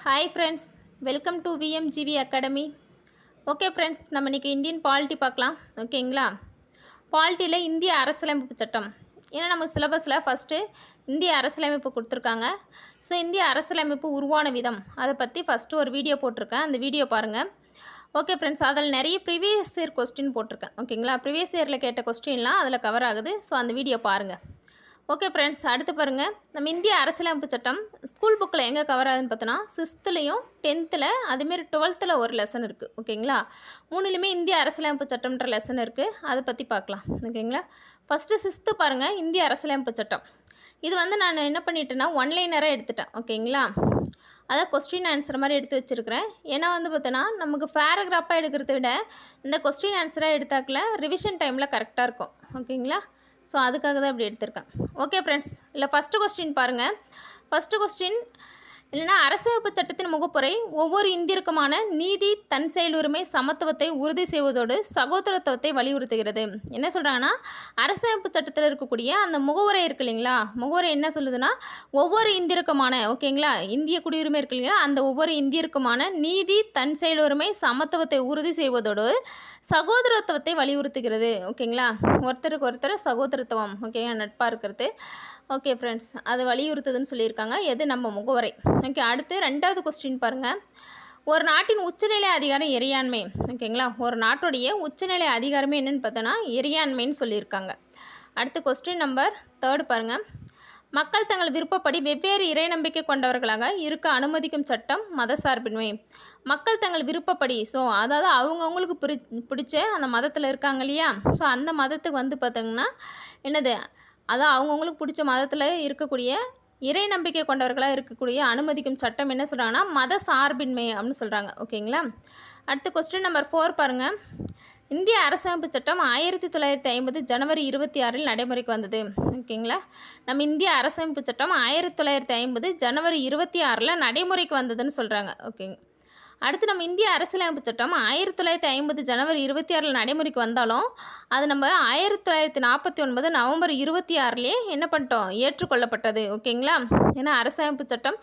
Hi friends, welcome to VMGV academy. Okay friends, நம்ம இன்றைக்கி Indian polity பார்க்கலாம். ஓகேங்களா? பாலிட்டியில் இந்திய அரசியலமைப்பு சட்டம். ஏன்னா நம்ம சிலபஸில் ஃபஸ்ட்டு இந்திய அரசியலமைப்பு கொடுத்துருக்காங்க. ஸோ இந்திய அரசியலமைப்பு உருவான விதம் அதை பற்றி ஃபஸ்ட்டு ஒரு வீடியோ போட்டிருக்கேன். அந்த வீடியோ பாருங்கள். ஓகே ஃப்ரெண்ட்ஸ், அதில் நிறைய ப்ரீவியஸ் இயர் கொஸ்டின் போட்டிருக்கேன். ஓகேங்களா? ப்ரீவியஸ் இயரில் கேட்ட கொஸ்டின்லாம் அதில் கவர் ஆகுது. ஸோ அந்த வீடியோ பாருங்கள். ஓகே ஃப்ரெண்ட்ஸ், அடுத்து பாருங்கள். நம்ம இந்திய அரசியலமைப்பு சட்டம் ஸ்கூல் புக்கில் எங்கே கவர் ஆகுதுன்னு பார்த்தோன்னா 6th-லையும் 10th-ல் அதுமாரி 12th-ல் ஒரு லெசன் இருக்குது. ஓகேங்களா? 3லையுமே இந்திய அரசியலமைப்பு சட்டம்ன்ற லெசன் இருக்குது. அதை பற்றி பார்க்கலாம். ஓகேங்களா? ஃபஸ்ட்டு 6th பாருங்கள், இந்திய அரசியலமைப்பு சட்டம். இது நான் என்ன பண்ணிட்டேன்னா ஒன்லைனராக எடுத்துட்டேன். ஓகேங்களா? அதான் கொஸ்டின் ஆன்சர் மாதிரி எடுத்து வச்சுருக்கிறேன். ஏன்னா பார்த்தோன்னா நமக்கு பேராகிராஃபாக எடுக்கிறத விட இந்த கொஸ்டின் ஆன்சராக எடுத்தாக்கில் ரிவிஷன் டைமில் கரெக்டாக இருக்கும். ஓகேங்களா? ஸோ அதுக்காக தான் இப்படி எடுத்திருக்கேன். ஓகே ஃப்ரெண்ட்ஸ், இல்லை ஃபஸ்ட்டு கொஸ்டின் பாருங்கள். ஃபஸ்ட்டு கொஸ்டின் இல்லைனா அரசியலமைப்பு சட்டத்தின் முகப்புரை ஒவ்வொரு இந்தியருக்குமான நீதி, தன் செயலுரிமை, சமத்துவத்தை உறுதி செய்வதோடு சகோதரத்துவத்தை வலியுறுத்துகிறது. என்ன சொல்கிறாங்கன்னா, அரசியலமைப்பு சட்டத்தில் இருக்கக்கூடிய அந்த முகவுரை இருக்குது இல்லைங்களா, முகவுரை என்ன சொல்லுதுன்னா ஒவ்வொரு இந்தியருக்குமான, ஓகேங்களா, இந்திய குடியுரிமை இருக்கு இல்லைங்களா, அந்த ஒவ்வொரு இந்தியருக்குமான நீதி, தன் செயலுரிமை, சமத்துவத்தை உறுதி செய்வதோடு சகோதரத்துவத்தை வலியுறுத்துகிறது. ஓகேங்களா? ஒருத்தருக்கு ஒருத்தர் சகோதரத்துவம், ஓகே, நட்பாக இருக்கிறது. ஓகே ஃப்ரெண்ட்ஸ், அது வலியுறுத்துதுன்னு சொல்லியிருக்காங்க. எது நம்ம முகவரை. ஓகே, அடுத்து 2வது கொஸ்டின் பாருங்கள். ஒரு நாட்டின் உச்சநிலை அதிகாரம் இறையாண்மை. ஓகேங்களா? ஒரு நாட்டுடைய உச்சநிலை அதிகாரமே என்னென்னு பார்த்தோன்னா இறையாண்மைன்னு சொல்லியிருக்காங்க. அடுத்து கொஸ்டின் நம்பர் 3 பாருங்கள். மக்கள் தங்கள் விருப்பப்படி வெவ்வேறு இறை நம்பிக்கை கொண்டவர்களாக இருக்க அனுமதிக்கும் சட்டம் மதசார்பின்மை. மக்கள் தங்கள் விருப்பப்படி, ஸோ அதாவது அவங்கவுங்களுக்கு பிடிச்ச அந்த மதத்தில் இருக்காங்க இல்லையா, ஸோ அந்த மதத்துக்கு பார்த்தீங்கன்னா என்னது, அதான் அவங்கவுங்களுக்கு பிடிச்ச மதத்தில் இருக்கக்கூடிய இறை நம்பிக்கை கொண்டவர்களாக இருக்கக்கூடிய அனுமதிக்கும் சட்டம் என்ன சொல்கிறாங்கன்னா மத சார்பின்மை அப்படின்னு சொல்கிறாங்க. ஓகேங்களா? அடுத்து கொஸ்டின் நம்பர் 4 பாருங்கள். இந்திய அரசமைப்பு சட்டம் 1950 ஜனவரி 26 நடைமுறைக்கு வந்தது. ஓகேங்களா? நம்ம இந்திய அரசமைப்பு சட்டம் 1950 ஜனவரி 26 நடைமுறைக்கு வந்ததுன்னு சொல்கிறாங்க. ஓகேங்க. அடுத்து நம்ம இந்திய அரசியலமைப்பு சட்டம் 1950 ஜனவரி 26 நடைமுறைக்கு வந்தாலும் அது நம்ம 1949 நவம்பர் 26 என்ன பண்ணிட்டோம், ஏற்றுக்கொள்ளப்பட்டது. ஓகேங்களா? ஏன்னா அரசியலமைப்பு சட்டம்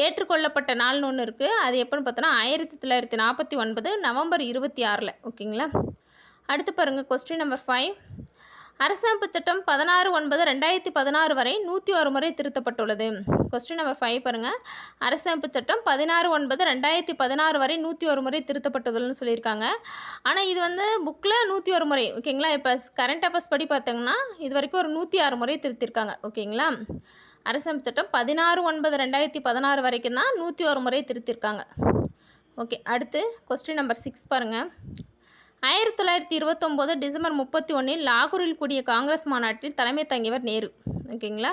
ஏற்றுக்கொள்ளப்பட்ட நாள்னு ஒன்று இருக்குது. அது எப்போன்னு பார்த்தோன்னா 1949 நவம்பர் 26. ஓகேங்களா? அடுத்து பாருங்கள் கொஸ்டின் நம்பர் 5. அரசமைப்பு சட்டம் 16/9/2016 வரை 101 முறை திருத்தப்பட்டுள்ளது. கொஸ்டின் நம்பர் 5 பாருங்கள். அரசமைப்பு சட்டம் 16/9/2016 வரை 101 முறை திருத்தப்பட்டுள்ளதுன்னு சொல்லியிருக்காங்க. ஆனால் இது புக்கில் 101 முறை. ஓகேங்களா? இப்போ கரண்ட் அஃபேர்ஸ் படி பார்த்தோங்கன்னா இது வரைக்கும் ஒரு 106 முறை திருத்திருக்காங்க. ஓகேங்களா? அரசமைப்பு சட்டம் 16/9/2016 வரைக்கும் தான் 101 முறை திருத்திருக்காங்க. ஓகே, அடுத்து கொஸ்டின் நம்பர் 6 பாருங்கள். 1929 டிசம்பர் 31 லாகூரில் கூடிய காங்கிரஸ் மாநாட்டில் தலைமை தங்கியவர் நேரு. ஓகேங்களா?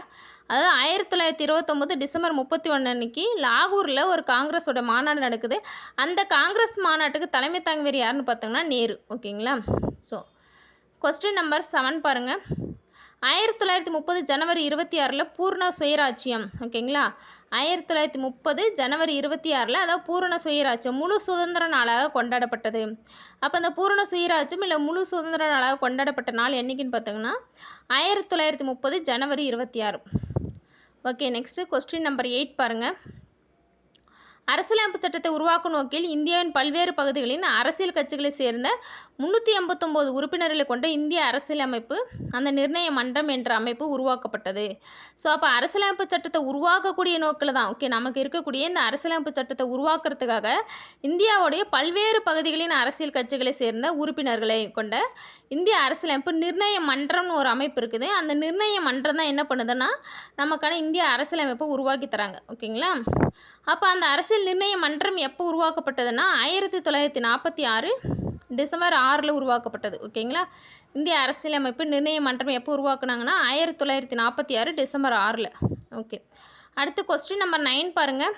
அதாவது 1929 டிசம்பர் 31 அன்னைக்கு லாகூரில் ஒரு காங்கிரஸோட மாநாடு நடக்குது. அந்த காங்கிரஸ் மாநாட்டுக்கு தலைமை தங்கியவர் யாருன்னு பார்த்தோங்கன்னா நேரு. ஓகேங்களா? ஸோ கொஸ்டின் நம்பர் 7 பாருங்கள். 1930 ஜனவரி 26 பூர்ண சுயராட்சியம். ஓகேங்களா? 1930 ஜனவரி 26 அதாவது பூரண சுயராட்சியம் முழு சுதந்திர நாளாக கொண்டாடப்பட்டது. அப்போ அந்த பூரண சுயராட்சியம் இல்லை முழு சுதந்திர நாளாக கொண்டாடப்பட்ட நாள் என்றைக்குன்னு பார்த்தோங்கன்னா 1930 ஜனவரி 26. ஓகே, நெக்ஸ்ட்டு கொஸ்டின் நம்பர் 8 பாருங்கள். அரசியலமைப்பு சட்டத்தை உருவாக்கும் நோக்கில் இந்தியாவின் பல்வேறு பகுதிகளின் அரசியல் கட்சிகளை சேர்ந்த 389 உறுப்பினர்களை கொண்ட இந்திய அரசியலமைப்பு அந்த நிர்ணய மன்றம் என்ற அமைப்பு உருவாக்கப்பட்டது. ஸோ அப்போ அரசியலமைப்பு சட்டத்தை உருவாக்கக்கூடிய நோக்கில் தான், ஓகே, நமக்கு இருக்கக்கூடிய இந்த அரசியலமைப்பு சட்டத்தை உருவாக்குறதுக்காக இந்தியாவுடைய பல்வேறு பகுதிகளின் அரசியல் கட்சிகளை சேர்ந்த உறுப்பினர்களை கொண்ட இந்திய அரசியலமைப்பு நிர்ணய மன்றம்னு ஒரு அமைப்பு இருக்குது. அந்த நிர்ணய மன்றம் தான் என்ன பண்ணுதுன்னா நமக்கான இந்திய அரசியலமைப்பை உருவாக்கி தராங்க. ஓகேங்களா? அப்போ அந்த அரசியல் நிர்ணய மன்றம் எப்போ உருவாக்கப்பட்டதுன்னா 1946 டிசம்பர் 6 உருவாக்கப்பட்டது. ஓகேங்களா? இந்திய அரசியலமைப்பு நிர்ணய மன்றம் எப்போ உருவாக்குனாங்கன்னா 1946 டிசம்பர் 6. ஓகே, அடுத்து கொஸ்டின் நம்பர் 9 பாருங்கள்.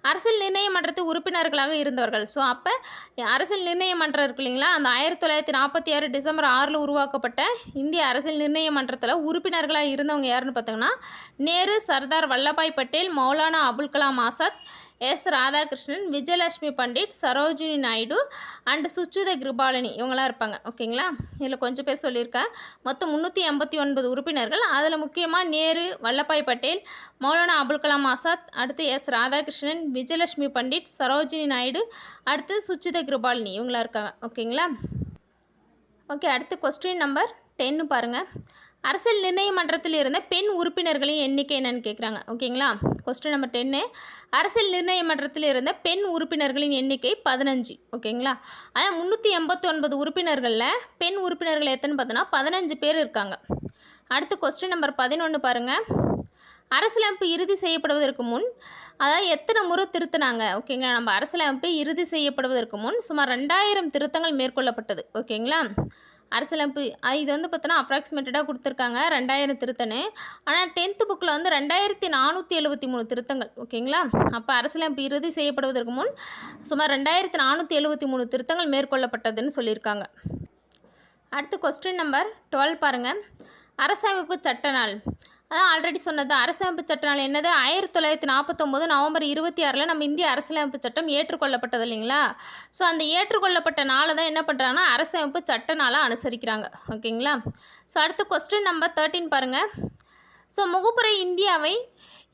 அரசியல் நிர்ணய மன்றத்து உறுப்பினர்களாக இருந்தவர்கள். ஸோ அப்போ அரசியல் நிர்ணய மன்றம் இருக்கு இல்லைங்களா, அந்த 1946 டிசம்பர் 6 உருவாக்கப்பட்ட இந்திய அரசியல் நிர்ணய மன்றத்தில் உறுப்பினர்களாக இருந்தவங்க யாருன்னு பார்த்தோங்கன்னா நேரு, சர்தார் வல்லபாய் பட்டேல், மௌலானா அபுல் கலாம் ஆசாத், எஸ் ராதாகிருஷ்ணன், விஜயலட்சுமி பண்டிட், சரோஜினி நாயுடு அண்ட் சுச்சுத கிருபாலினி இவங்களாம் இருப்பாங்க. ஓகேங்களா, இதில் கொஞ்சம் பேர் சொல்லியிருக்கேன். மொத்தம் 389 உறுப்பினர்கள். அதில் முக்கியமாக நேரு, வல்லபாய் பட்டேல், மௌலானா அபுல் கலாம் ஆசாத், அடுத்து எஸ் ராதாகிருஷ்ணன், விஜயலட்சுமி பண்டிட், சரோஜினி நாயுடு, அடுத்து சுச்சித கிருபாலினி இவங்களாம் இருக்காங்க. ஓகேங்களா. ஓகே, அடுத்து கொஸ்டின் நம்பர் 10 பாருங்கள். அரசியல் நிர்ணய மன்றத்தில் இருந்த பெண் உறுப்பினர்களின் எண்ணிக்கை என்னன்னு கேட்குறாங்க. ஓகேங்களா, கொஸ்டின் நம்பர் 10 அரசியல் நிர்ணய மன்றத்தில் இருந்த பெண் உறுப்பினர்களின் எண்ணிக்கை 15. ஓகேங்களா, அதான் 389 உறுப்பினர்களில் பெண் உறுப்பினர்கள் எத்தனை பார்த்தோன்னா 15 பேர் இருக்காங்க. அடுத்து கொஸ்டின் நம்பர் 11 பாருங்கள். அரசியலமைப்பு இறுதி செய்யப்படுவதற்கு முன் அதாவது எத்தனை முறை திருத்தினாங்க. ஓகேங்களா, நம்ம அரசியலமைப்பு இறுதி செய்யப்படுவதற்கு முன் சுமார் 2000 திருத்தங்கள் மேற்கொள்ளப்பட்டது. ஓகேங்களா, அரசியலமைப்பு இது வந்து பார்த்தோன்னா அப்ராக்சிமேட்டடாக கொடுத்துருக்காங்க 2000 திருத்தன்னு. ஆனால் 10th புக்கில் வந்து 2473 திருத்தங்கள். ஓகேங்களா, அப்போ அரசியலமைப்பு இறுதி செய்யப்படுவதற்கு முன் சுமார் 2473 திருத்தங்கள் மேற்கொள்ளப்பட்டதுன்னு சொல்லியிருக்காங்க. அடுத்து கொஸ்டின் நம்பர் 12 பாருங்கள். அரசமைப்பு சட்ட நாள், அதான் ஆல்ரெடி சொன்னது. அரசமைப்பு சட்ட நாள் என்னது? 1949 நவம்பர் 26 நம்ம இந்திய அரசியலமைப்பு சட்டம் ஏற்றுக்கொள்ளப்பட்டது இல்லைங்களா. ஸோ அந்த ஏற்றுக்கொள்ளப்பட்ட நாளை தான் என்ன பண்ணுறாங்கன்னா அரசமைப்பு சட்ட நாளாக அனுசரிக்கிறாங்க. ஓகேங்களா. ஸோ அடுத்து கொஸ்டின் நம்பர் 13 பாருங்கள். ஸோ முகப்புரை இந்தியாவை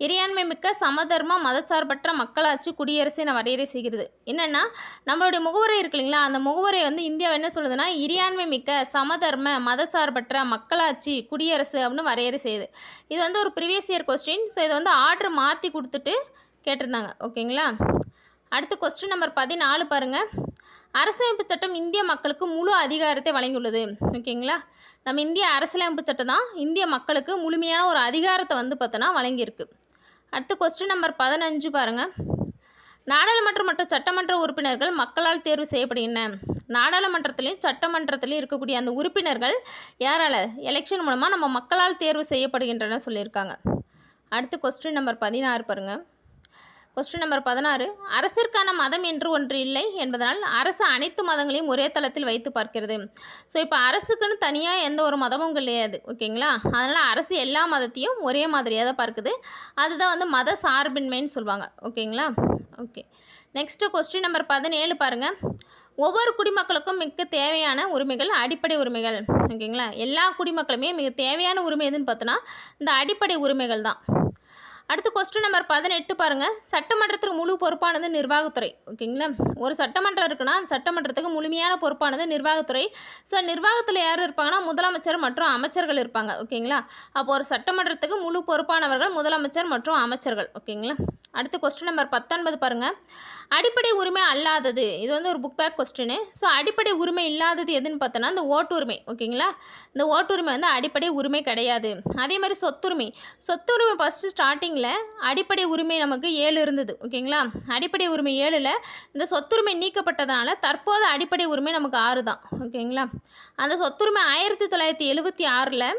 இறையாண்மை மிக்க சமதர்ம மதச்சார்பற்ற மக்களாட்சி குடியரசு என வரையறை செய்கிறது. என்னென்னா நம்மளுடைய முகவரை இருக்கு இல்லைங்களா, அந்த முகவரை வந்து இந்தியாவை என்ன சொல்லுதுன்னா இறையாண்மை மிக்க சமதர்ம மதச்சார்பற்ற மக்களாட்சி குடியரசு அப்படின்னு வரையறை செய்யுது. இது வந்து ஒரு ப்ரீவியஸ் இயர் கொஸ்டின். ஸோ இது வந்து ஆர்டர் மாற்றி கொடுத்துட்டு கேட்டிருந்தாங்க. ஓகேங்களா. அடுத்து கொஸ்டின் நம்பர் 14 பாருங்கள். அரசமைப்பு சட்டம் இந்திய மக்களுக்கு முழு அதிகாரத்தை வழங்கியுள்ளது. ஓகேங்களா, நம்ம இந்திய அரசியலமைப்பு சட்டம் தான் இந்திய மக்களுக்கு முழுமையான ஒரு அதிகாரத்தை வந்து பார்த்தோன்னா வழங்கியிருக்கு. அடுத்து கொஸ்டின் நம்பர் 15 பாருங்கள். நாடாளுமன்ற மற்றும் சட்டமன்ற உறுப்பினர்கள் மக்களால் தேர்வு செய்யப்படுகின்றன. நாடாளுமன்றத்திலையும் சட்டமன்றத்திலையும் இருக்கக்கூடிய அந்த உறுப்பினர்கள் யாரால்? எலெக்ஷன் மூலமாக நம்ம மக்களால் தேர்வு செய்யப்படுகின்றன சொல்லியிருக்காங்க. அடுத்து கொஸ்டின் நம்பர் 16 பாருங்கள். கொஸ்டின் நம்பர் 16 அரசிற்கான மதம் என்று ஒன்று இல்லை என்பதனால் அரசு அனைத்து மதங்களையும் ஒரே தளத்தில் வைத்து பார்க்கிறது. ஸோ இப்போ அரசுக்குன்னு தனியாக எந்த ஒரு மதமும் கிடையாது. ஓகேங்களா, அதனால் அரசு எல்லா மதத்தையும் ஒரே மாதிரியாக தான் பார்க்குது. அதுதான் வந்து மத சார்பின்மைன்னு சொல்லுவாங்க. ஓகேங்களா. ஓகே, நெக்ஸ்ட்டு கொஸ்டின் நம்பர் 17 பாருங்கள். ஒவ்வொரு குடிமக்களுக்கும் மிக தேவையான உரிமைகள் அடிப்படை உரிமைகள். ஓகேங்களா, எல்லா குடிமக்களுமே மிக தேவையான உரிமை எதுன்னு பார்த்தோன்னா இந்த அடிப்படை உரிமைகள் தான். அடுத்து கொஸ்டின் நம்பர் 18 பாருங்கள். சட்டமன்றத்துக்கு முழு பொறுப்பானது நிர்வாகத்துறை. ஓகேங்களா, ஒரு சட்டமன்றம் இருக்குன்னா அந்த சட்டமன்றத்துக்கு முழுமையான பொறுப்பானது நிர்வாகத்துறை. ஸோ நிர்வாகத்தில் யார் இருப்பாங்கன்னா முதலமைச்சர் மற்றும் அமைச்சர்கள் இருப்பாங்க. ஓகேங்களா, அப்போ ஒரு சட்டமன்றத்துக்கு முழு பொறுப்பானவர்கள் முதலமைச்சர் மற்றும் அமைச்சர்கள். ஓகேங்களா. அடுத்து கொஸ்டின் நம்பர் 19 பாருங்கள். அடிப்படை உரிமை அல்லாதது, இது வந்து ஒரு புக் பேக் கொஸ்டின். ஸோ அடிப்படை உரிமை இல்லாதது எதுன்னு பார்த்தோன்னா இந்த ஓட்டுரிமை. ஓகேங்களா, இந்த ஓட்டுரிமை வந்து அடிப்படை உரிமை கிடையாது. அதே மாதிரி சொத்துரிமை. சொத்துரிமை ஃபஸ்ட்டு ஸ்டார்டிங்கில் அடிப்படை உரிமை நமக்கு 7 இருந்தது. ஓகேங்களா, அடிப்படை உரிமை 7ல் இந்த சொத்துரிமை நீக்கப்பட்டதுனால தற்போது அடிப்படை உரிமை நமக்கு 6 தான். ஓகேங்களா, அந்த சொத்துரிமை 1976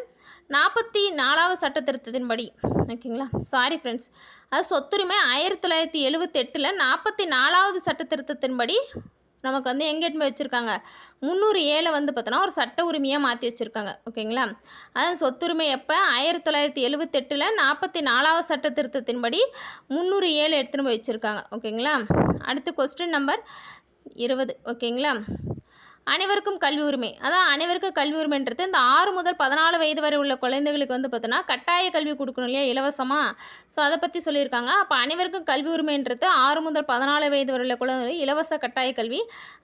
44வது சட்ட திருத்தத்தின்படி. ஓகேங்களா, சாரி ஃப்ரெண்ட்ஸ், அது சொத்துரிமை 1978 44வது சட்ட திருத்தத்தின்படி நமக்கு வந்து எங்கே எடுத்து வச்சுருக்காங்க 307 வந்து பார்த்தோன்னா ஒரு சட்ட உரிமையாக மாற்றி வச்சுருக்காங்க. ஓகேங்களா, அது சொத்துரிமை எப்போ 1978 44வது சட்ட திருத்தத்தின்படி 307 எடுத்துன்னு போய் வச்சுருக்காங்க. ஓகேங்களா. அடுத்து கொஸ்டின் நம்பர் 20. ஓகேங்களா, அனைவருக்கும் கல்வி உரிமை. அதான் அனைவருக்கும் கல்வி உரிமைன்றது இந்த 6 முதல் 14 வயது வரை உள்ள குழந்தைகளுக்கு வந்து பார்த்தோன்னா கட்டாய கல்வி கொடுக்கணும் இல்லையா, இலவசமாக. ஸோ அதை பற்றி சொல்லியிருக்காங்க. அப்போ அனைவருக்கும் கல்வி உரிமைன்றது 6 முதல் 14 வயது வரை உள்ள குழந்தைகள் இலவச கட்டாய கல்வி.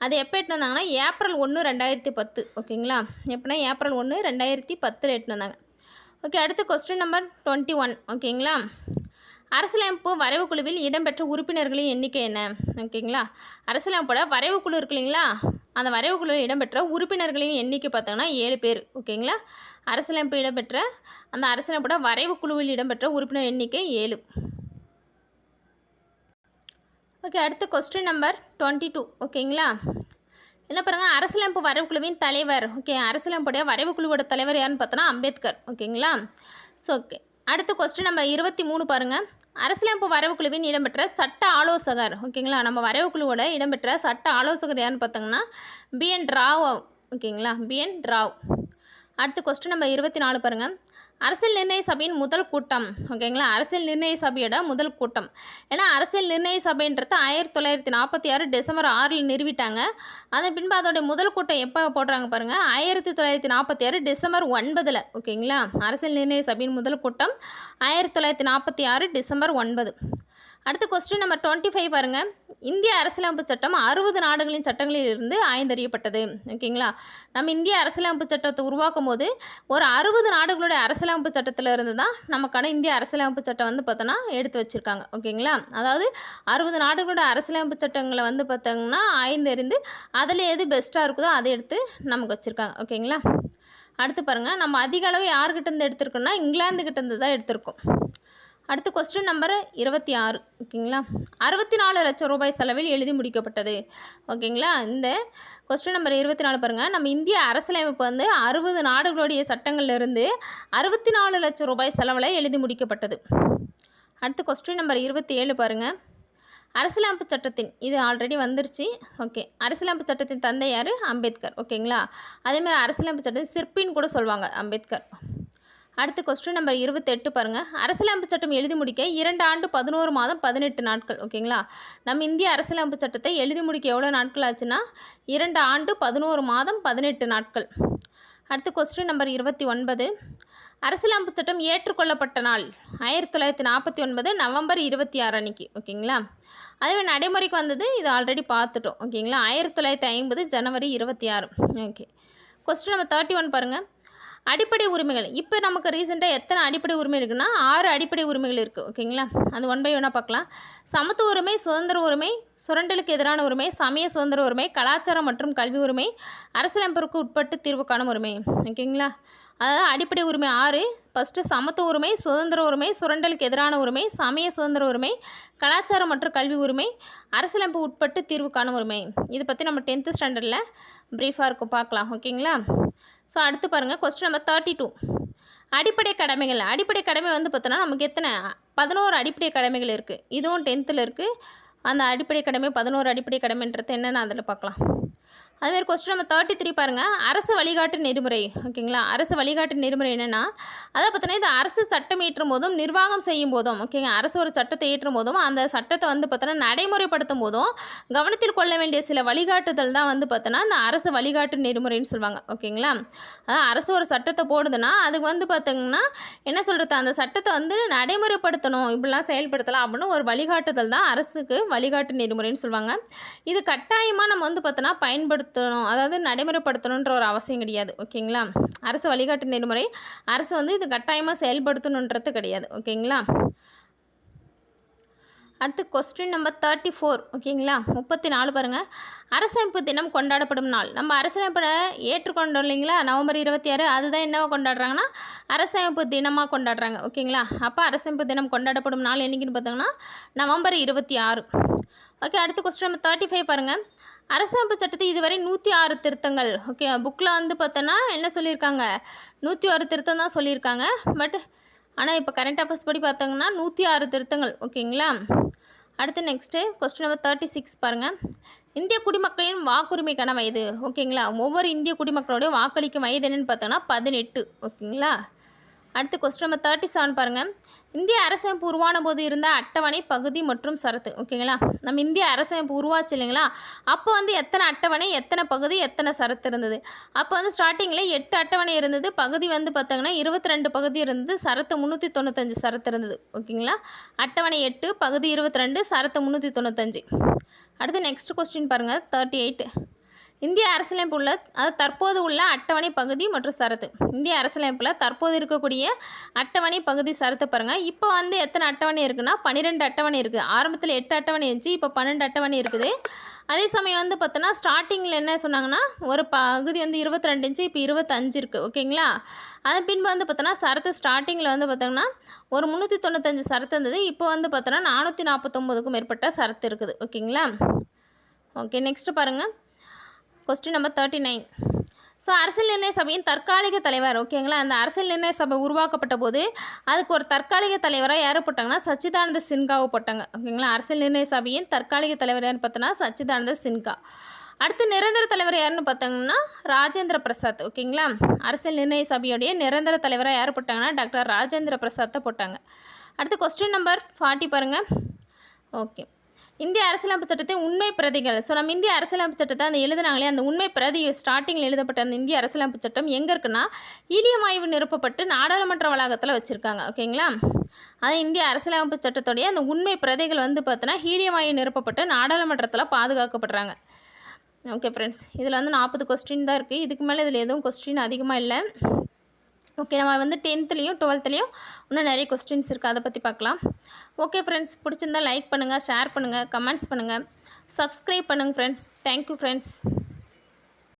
அது எப்போ எட்டுன்னு வந்தாங்கன்னா ஏப்ரல் 1, 2010. ஓகேங்களா, எப்போனா ஏப்ரல் 1, 2010 எட்டுன்னு வந்தாங்க. ஓகே, அடுத்து கொஸ்டின் நம்பர் 21. ஓகேங்களா, அரசியலமைப்பு வரைவு குழுவில் இடம்பெற்ற உறுப்பினர்களின் எண்ணிக்கை என்ன? ஓகேங்களா, அரசியலமைப்போட வரைவு குழு இருக்கு இல்லைங்களா, அந்த வரைவு குழுவில் இடம்பெற்ற உறுப்பினர்களின் எண்ணிக்கை பார்த்தோங்கன்னா 7 பேர். ஓகேங்களா, அரசியலமைப்பு இடம்பெற்ற அந்த அரசியலமைப்போட வரைவு குழுவில் இடம்பெற்ற உறுப்பினர் எண்ணிக்கை 7. ஓகே, அடுத்து கொஸ்டின் நம்பர் 22. ஓகேங்களா, என்ன பாருங்கள், அரசியலமைப்பு வரைவு குழுவின் தலைவர். ஓகே, அரசியலமைப்புடைய வரைவு குழுவோட தலைவர் யாருன்னு பார்த்தோன்னா அம்பேத்கர். ஓகேங்களா. ஸோ ஓகே, அடுத்து கொஸ்டின் நம்பர் 23 பாருங்கள். அரசியலமைப்பு வரைவு குழுவின் இடம்பெற்ற சட்ட ஆலோசகர். ஓகேங்களா, நம்ம வரைவு குழுவோட இடம்பெற்ற சட்ட ஆலோசகர் யாருன்னு பார்த்தோங்கன்னா BN ராவ். ஓகேங்களா, BN ராவ். அடுத்து கொஸ்டின் நம்பர் 24 பாருங்கள். அரசியல் நிர்ணய சபையின் முதல் கூட்டம். ஓகேங்களா, அரசியல் நிர்ணய சபையோட முதல் கூட்டம். ஏன்னா அரசியல் நிர்ணய சபைன்றது 1946 டிசம்பர் 6 நிறுவிட்டாங்க. அதன் பின்பு அதோடைய முதல் கூட்டம் எப்போ போடுறாங்க பாருங்கள், 1946 டிசம்பர் 9. ஓகேங்களா, அரசியல் நிர்ணய சபையின் முதல் கூட்டம் 1946 டிசம்பர் 9. அடுத்து கொஸ்டின் நம்பர் 25 பாருங்கள். இந்திய அரசியலமைப்பு சட்டம் 60 நாடுகளின் சட்டங்களில் இருந்து ஆய்ந்தறியப்பட்டது. ஓகேங்களா, நம்ம இந்திய அரசியலமைப்பு சட்டத்தை உருவாக்கும் போது ஒரு 60 நாடுகளுடைய அரசியலமைப்பு சட்டத்தில் இருந்து தான் நமக்கான இந்திய அரசியலமைப்பு சட்டம் வந்து பார்த்தோன்னா எடுத்து வச்சுருக்காங்க. ஓகேங்களா, அதாவது 60 நாடுகளோட அரசியலமைப்பு சட்டங்களை வந்து பார்த்தோங்கன்னா ஆய்ந்தறிந்து அதில் எது பெஸ்ட்டாக இருக்குதோ அதை எடுத்து நமக்கு வச்சுருக்காங்க. ஓகேங்களா, அடுத்து பாருங்கள், நம்ம அதிக அளவு யார்கிட்டேருந்து எடுத்திருக்கோம்னா இங்கிலாந்துக்கிட்டேருந்து தான் எடுத்திருக்கோம். அடுத்து கொஸ்டின் நம்பர் 26. ஓகேங்களா, 64 லட்சம் ரூபாய் செலவில் எழுதி முடிக்கப்பட்டது. ஓகேங்களா, இந்த கொஸ்டின் நம்பர் 24 பாருங்கள். நம்ம இந்திய அரசியலமைப்பு வந்து 60 நாடுகளுடைய சட்டங்கள்லேருந்து 64 லட்சம் ரூபாய் செலவில் எழுதி முடிக்கப்பட்டது. அடுத்து கொஸ்டின் நம்பர் 27 பாருங்கள். அரசியலமைப்பு சட்டத்தின், இது ஆல்ரெடி வந்துருச்சு. ஓகே, அரசியலமைப்பு சட்டத்தின் தந்தை யார்? அம்பேத்கர். ஓகேங்களா, அதேமாதிரி அரசியலமைப்பு சட்டத்தின் சிற்பின்னு கூட சொல்லுவாங்க அம்பேத்கர். அடுத்து கொஸ்டின் நம்பர் 28 பாருங்கள். அரசியலமைப்பு சட்டம் எழுதி முடிக்க 2 ஆண்டு 11 மாதம் 18 நாட்கள். ஓகேங்களா, நம்ம இந்திய அரசியலமைப்பு சட்டத்தை எழுதி முடிக்க எவ்வளோ நாட்கள் ஆச்சுன்னா 2 ஆண்டு 11 மாதம் 18 நாட்கள். அடுத்து கொஸ்டின் நம்பர் 29. அரசியலமைப்பு சட்டம் ஏற்றுக்கொள்ளப்பட்ட நாள் 1949 நவம்பர் 26 அன்னைக்கு. ஓகேங்களா, அதுவே நடைமுறைக்கு வந்தது இது ஆல்ரெடி பார்த்துட்டோம். ஓகேங்களா, 1950 ஜனவரி 26. ஓகே, கொஸ்டின் நம்பர் 31 பாருங்கள். அடிப்படை உரிமைகள். இப்போ நமக்கு ரீசெண்டாக எத்தனை அடிப்படை உரிமை இருக்குன்னா 6 அடிப்படை உரிமைகள் இருக்குது. ஓகேங்களா, அது ஒன் பை ஒன்னாக பார்க்கலாம். சமத்துவ உரிமை, சுதந்திர உரிமை, சுரண்டலுக்கு எதிரான உரிமை, சமய சுதந்திர உரிமை, கலாச்சாரம் மற்றும் கல்வி உரிமை, அரசியலமைப்பிற்கு உட்பட்டு தீர்வு காணும் உரிமை. ஓகேங்களா, அதாவது அடிப்படை உரிமை 6. ஃபஸ்ட்டு சமத்துவ உரிமை, சுதந்திர உரிமை, சுரண்டலுக்கு எதிரான உரிமை, சமய சுதந்திர உரிமை, கலாச்சாரம் மற்றும் கல்வி உரிமை, அரசியலமைப்பு உட்பட்டு தீர்வு காணும் உரிமை. இதை பற்றி நம்ம 10th ஸ்டாண்டர்டில் ப்ரீஃபாக இருக்கும், பார்க்கலாம். ஓகேங்களா, ஸோ அடுத்து பாருங்கள் கொஸ்டின் நம்பர் 32. அடிப்படை கடமைகள். அடிப்படை கடமை வந்து பார்த்தோன்னா நமக்கு எத்தனை 11 அடிப்படை கடமைகள் இருக்குது. இதுவும் 10th இருக்குது. அந்த அடிப்படை கடமை 11 அடிப்படை கடமைன்றது என்னென்னு அதில் பார்க்கலாம். அதுமாதிரி கொஸ்டின் நம்பர் 33 பாருங்கள். அரசு வழிகாட்டு நெறிமுறை. ஓகேங்களா, அரசு வழிகாட்டு நெறிமுறை என்னென்னா அதை பார்த்தோன்னா இது அரசு சட்டம் இயற்றும் போதும் நிர்வாகம் செய்யும் போதும், ஓகேங்க, அரசு ஒரு சட்டத்தை இயற்றும் போதும் அந்த சட்டத்தை வந்து பார்த்தோன்னா நடைமுறைப்படுத்தும் போதும் கவனத்தில் கொள்ள வேண்டிய சில வழிகாட்டுதல் தான் வந்து பார்த்தோன்னா அந்த அரசு வழிகாட்டு நெறிமுறைன்னு சொல்லுவாங்க. ஓகேங்களா, அதாவது அரசு ஒரு சட்டத்தை போடுதுன்னா அதுக்கு வந்து பார்த்தீங்கன்னா என்ன சொல்கிறது, அந்த சட்டத்தை வந்து நடைமுறைப்படுத்தணும், இப்படிலாம் செயல்படுத்தலாம் அப்படின்னு ஒரு வழிகாட்டுதல் தான் அரசுக்கு வழிகாட்டு நெறிமுறைன்னு சொல்லுவாங்க. இது கட்டாயமாக நம்ம வந்து பார்த்தோன்னா பயன்படுத்தணும், அதாவது நடைமுறைப்படுத்தணுன்ற ஒரு அவசியம் கிடையாது. ஓகேங்களா, அரசு வழிகாட்டு நெறிமுறை அரசு வந்து இது கட்டாயமாக செயல்படுத்தணுன்றது கிடையாது. ஓகேங்களா, அடுத்து கொஸ்டின் நம்பர் 34. ஓகேங்களா, 34 பாருங்கள். அரசமைப்பு தினம் கொண்டாடப்படும் நாள். நம்ம அரசமைப்பை ஏற்றுக்கொண்டோம் இல்லைங்களா, நவம்பர் 26. அதுதான் என்னவா கொண்டாடுறாங்கன்னா அரசமைப்பு தினமாக கொண்டாடுறாங்க. ஓகேங்களா, அப்போ அரசமைப்பு தினம் கொண்டாடப்படும் நாள் என்றைக்குன்னு பார்த்தோங்கன்னா நவம்பர் 26. ஓகே, அடுத்து கொஸ்டின் நம்பர் 35 பாருங்கள். அரசமைப்பு சட்டத்தை இதுவரை 106 திருத்தங்கள். ஓகே, புக்கில் வந்து பார்த்தோன்னா என்ன சொல்லியிருக்காங்க, 106 திருத்தம் தான் சொல்லியிருக்காங்க. பட் ஆனால் இப்போ கரண்ட் அஃபேர்ஸ் படி பார்த்தோங்கன்னா 106 திருத்தங்கள். ஓகேங்களா, அடுத்து நெக்ஸ்ட்டு கொஸ்டின் நம்பர் 36 பாருங்கள். இந்திய குடிமக்களின் வாக்குரிமைக்கான வயது. ஓகேங்களா, ஒவ்வொரு இந்திய குடிமக்களோடைய வாக்களிக்கும் வயது என்னென்னு பார்த்தோன்னா 18. ஓகேங்களா, அடுத்து கொஸ்டின் நம்பர் 37 பாருங்கள். இந்திய அரசமைப்பு உருவான போது இருந்த அட்டவணை, பகுதி மற்றும் சரத்து. ஓகேங்களா, நம்ம இந்திய அரசமைப்பு உருவாச்சு இல்லைங்களா, அப்போ வந்து எத்தனை அட்டவணை, எத்தனை பகுதி, எத்தனை சரத்து இருந்தது. அப்போ வந்து ஸ்டார்டிங்கில் 8 அட்டவணை இருந்தது, பகுதி வந்து பார்த்தாங்கன்னா 22 பகுதி இருந்தது, சரத்து 395 சரத்து இருந்தது. ஓகேங்களா, அட்டவணை 8, பகுதி 22, சரத்து 395. அடுத்து நெக்ஸ்ட் கொஸ்டின் பாருங்கள் 38. இந்திய அரசியலமைப்பு உள்ள அது தற்போது உள்ள அட்டவணை, பகுதி மற்றும் சரத்து. இந்திய அரசியலமைப்பில் தற்போது இருக்கக்கூடிய அட்டவணை, பகுதி, சரத்து பாருங்கள். இப்போ வந்து எத்தனை அட்டவணை இருக்குன்னா 12 அட்டவணை இருக்குது. ஆரம்பத்தில் 8 அட்டவணை இருந்துச்சு, இப்போ 12 அட்டவணை இருக்குது. அதே சமயம் வந்து பார்த்தோன்னா ஸ்டார்டிங்கில் என்ன சொன்னாங்கன்னா ஒரு பகுதி வந்து 22 இருந்துச்சு, இப்போ 25 இருக்குது. ஓகேங்களா, அதன் பின்பு வந்து பார்த்தோன்னா சரத்து ஸ்டார்டிங்கில் வந்து பார்த்தோங்கன்னா ஒரு 395 சரத்து இருந்தது, இப்போ வந்து பார்த்தோன்னா 449க்கும் மேற்பட்ட சரத்து இருக்குது. ஓகேங்களா, ஓகே, நெக்ஸ்ட்டு பாருங்கள் கொஸ்டின் நம்பர் 39. ஸோ அரசியல் நிர்ணய சபையின் தற்காலிக தலைவர். ஓகேங்களா, அந்த அரசியல் நிர்ணய சபை உருவாக்கப்பட்ட போது அதுக்கு ஒரு தற்காலிக தலைவராக யார் போட்டாங்கன்னா சச்சிதானந்த சின்ஹாவை போட்டாங்க. ஓகேங்களா, அரசியல் நிர்ணய சபையின் தற்காலிக தலைவர் யாருன்னு பார்த்தோன்னா சச்சிதானந்த சின்ஹா. அடுத்து நிரந்தர தலைவர் யாருன்னு பார்த்தாங்கன்னா ராஜேந்திர பிரசாத். ஓகேங்களா, அரசியல் நிர்ணய சபையுடைய நிரந்தர தலைவராக யார் போட்டாங்கன்னா டாக்டர் ராஜேந்திர பிரசாத்தை போட்டாங்க. அடுத்து கொஸ்டின் நம்பர் 40 பாருங்கள். ஓகே, இந்திய அரசியலமைப்பு சட்டத்தின் உண்மை பிரதிகள். ஸோ நம்ம இந்திய அரசியலமைப்பு சட்டத்தை அந்த எழுதுனாங்களே அந்த உண்மை பிரதி ஸ்டார்டிங்கில் எழுதப்பட்ட அந்த இந்திய அரசியலமைப்பு சட்டம் எங்கே இருக்குன்னா ஈலியம் ஆய்வு நிரப்பப்பட்டு நாடாளுமன்ற வளாகத்தில் வச்சுருக்காங்க. ஓகேங்களா, அது இந்திய அரசியலமைப்பு சட்டத்துடைய அந்த உண்மை பிரதிகள் வந்து பார்த்தோன்னா ஹீலியம் ஆய்வு நிரப்பப்பட்டு நாடாளுமன்றத்தில் பாதுகாக்கப்படுறாங்க. ஓகே ஃப்ரெண்ட்ஸ், இதில் வந்து 40 கொஸ்டின் தான் இருக்குது. இதுக்கு மேலே இதில் எதுவும் கொஸ்டின் அதிகமாக இல்லை. ஓகே, நம்ம வந்து 10th-லையும் 12th-லையும் இன்னும் நிறைய கொஸ்டின்ஸ் இருக்குது, அதை பற்றி பார்க்கலாம். ஓகே ஃப்ரெண்ட்ஸ், பிடிச்சிருந்தால் லைக் பண்ணுங்கள், ஷேர் பண்ணுங்கள், கமெண்ட்ஸ் பண்ணுங்கள், சப்ஸ்கிரைப் பண்ணுங்கள் ஃப்ரெண்ட்ஸ். Thank you friends.